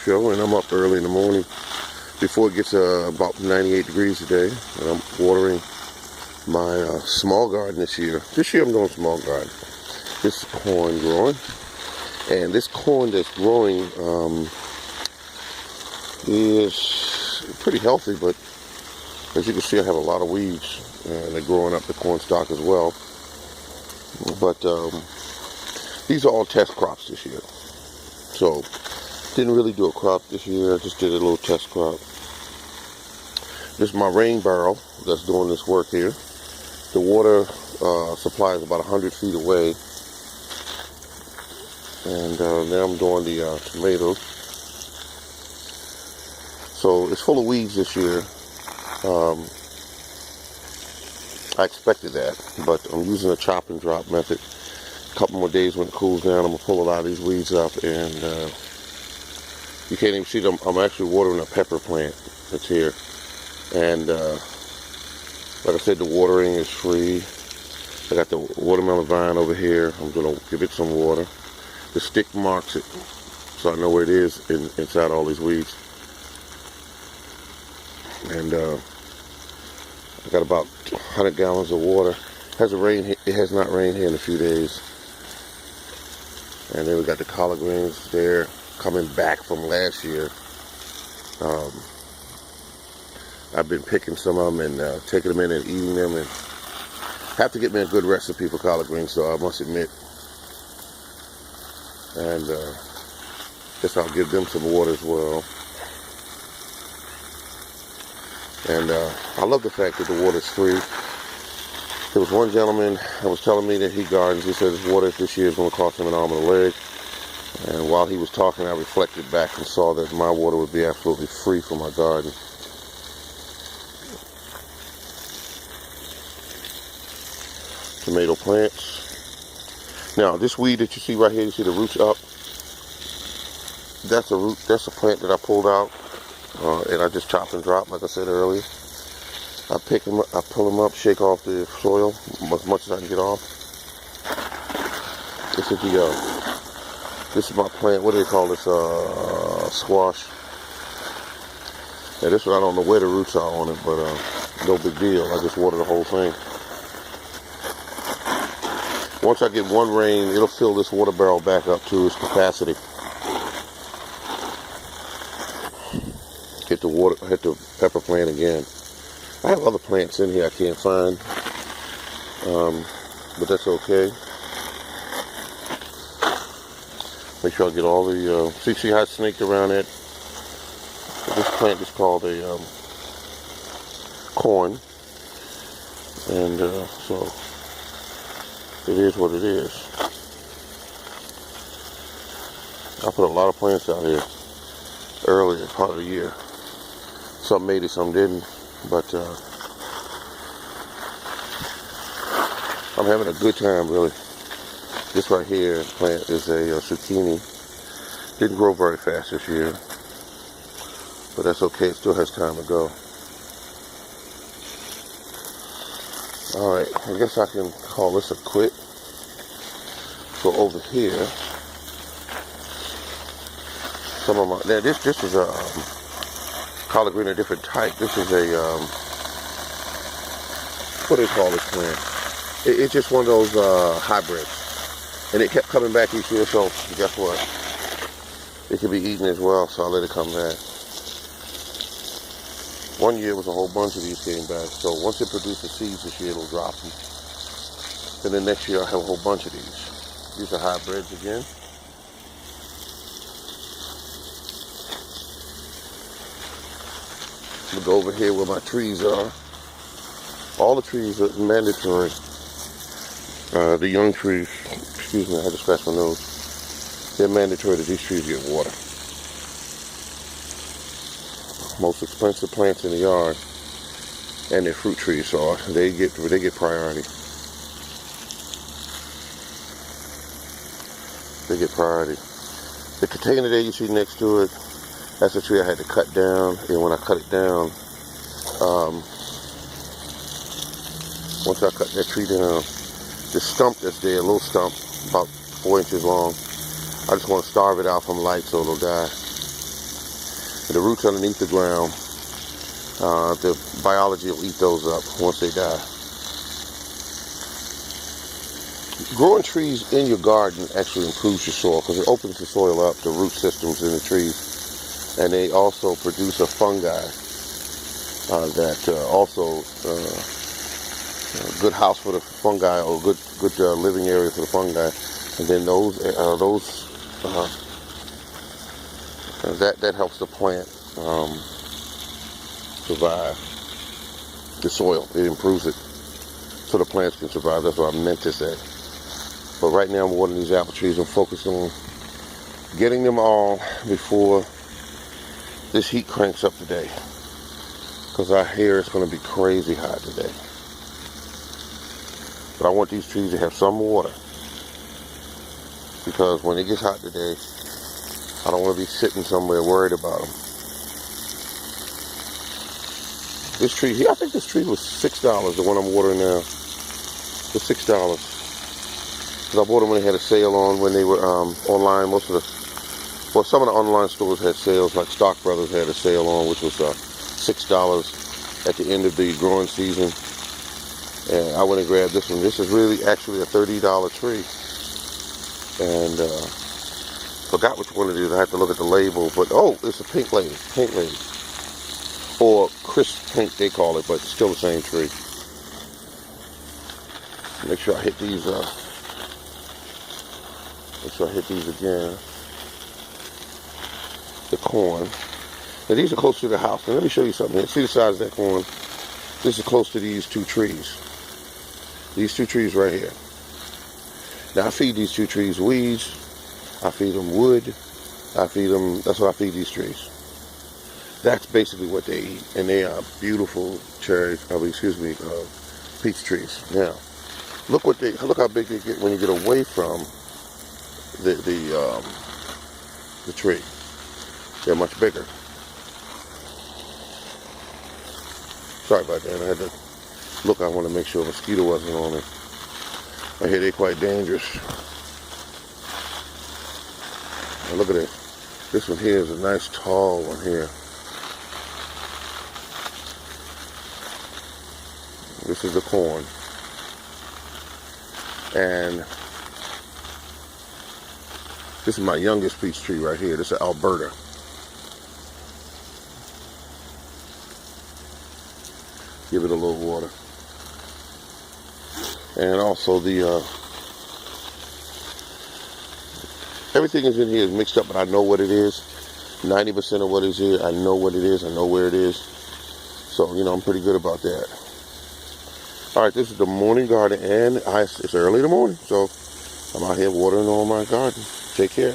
Show, and I'm up early in the morning before it gets about 98 degrees today, and I'm watering my small garden this year. This year I'm doing small garden. This is corn growing, and this corn that's growing is pretty healthy, but as you can see I have a lot of weeds, and they're growing up the corn stalk as well. But these are all test crops this year, so didn't really do a crop this year. I just did a little test crop. This is my rain barrel that's doing this work here. The water supply is about 100 feet away. And now I'm doing the tomatoes. So it's full of weeds this year. I expected that, but I'm using a chop and drop method. A couple more days when it cools down, I'm going to pull a lot of these weeds up, and you can't even see them. I'm actually watering a pepper plant that's here. And like I said, the watering is free. I got the watermelon vine over here. I'm going to give it some water. The stick marks it, so I know where it is inside all these weeds. And I got about 100 gallons of water. It has not rained here in a few days. And then we got the collard greens there, coming back from last year. I've been picking some of them and taking them in and eating them, and have to get me a good recipe for collard greens, so I must admit. And guess I'll give them some water as well. And I love the fact that the water's free. There was one gentleman that was telling me that he gardens. He said his water this year is going to cost him an arm and a leg. And while he was talking, I reflected back and saw that my water would be absolutely free for my garden. Tomato plants. Now, this weed that you see right here, you see the roots up? That's a root. That's a plant that I pulled out, and I just chop and drop, like I said earlier. I pick them up, I pull them up, shake off the soil as much as I can get off. This is my plant. What do they call this? Squash. Yeah, this one I don't know where the roots are on it, but no big deal. I just water the whole thing. Once I get one rain, it'll fill this water barrel back up to its capacity. Hit the pepper plant again. I have other plants in here I can't find, but that's okay. Make sure I get all the, see how I snaked around it? This plant is called a corn, and so it is what it is. I put a lot of plants out here earlier part of the year. Some made it, some didn't, but I'm having a good time, really. This right here plant is a zucchini. Didn't grow very fast this year, but that's okay. It still has time to go. Alright, I guess I can call this a quit. Go over here. Some of my, now this is a collard green, a different type. This is a, what do they call this plant? It's just one of those hybrids. And it kept coming back each year, so guess what? It can be eaten as well, so I let it come back. One year was a whole bunch of these came back, so once it produces seeds this year, it'll drop them. And then next year I'll have a whole bunch of these. These are hybrids again. I'm gonna go over here where my trees are. All the trees are mandatory. The young trees, excuse me, I had to scratch my nose. They're mandatory that these trees get water. Most expensive plants in the yard, and their fruit trees, so they get priority. They get priority. The container there you see next to it, that's a tree I had to cut down, and when I cut it down, once I cut that tree down, the stump that's there, a little stump, about 4 inches long, I just want to starve it out from light so it'll die. And the roots underneath the ground, the biology will eat those up once they die. Growing trees in your garden actually improves your soil because it opens the soil up, the root systems in the trees, and they also produce a fungi that also a good house for the fungi, or good living area for the fungi. And then that helps the plant survive the soil. It improves it so the plants can survive. That's what I meant to say. But right now I'm watering these apple trees. I'm focused on getting them all before this heat cranks up today, because I hear it's going to be crazy hot today. But I want these trees to have some water, because when it gets hot today, I don't want to be sitting somewhere worried about them. This tree here, I think this tree was $6, the one I'm watering now. It was $6. I bought them when they had a sale on, when they were online. Some of the online stores had sales, like Stock Brothers had a sale on, which was $6 at the end of the growing season. And I went and grabbed this one. This is really actually a $30 tree. And forgot which one it is. I have to look at the label. But oh, it's a pink lady. Or crisp pink they call it, but it's still the same tree. Make sure I hit these again. The corn. Now these are close to the house. Now let me show you something here. See the size of that corn? This is close to these two trees. These two trees right here. Now I feed these two trees weeds. I feed them wood. That's what I feed these trees. That's basically what they eat. And they are beautiful peach trees. Now, look how big they get when you get away from the tree. They're much bigger. Sorry about that. I had to look. I want to make sure a mosquito wasn't on me. I hear they're quite dangerous. Now look at this. This one here is a nice tall one here. This is the corn. And this is my youngest peach tree right here. This is Alberta. Give it a little water. And also everything is in here is mixed up, but I know what it is. 90% of what is here, I know what it is. I know where it is. So, I'm pretty good about that. All right, this is the morning garden, and it's early in the morning, so I'm out here watering on my garden. Take care.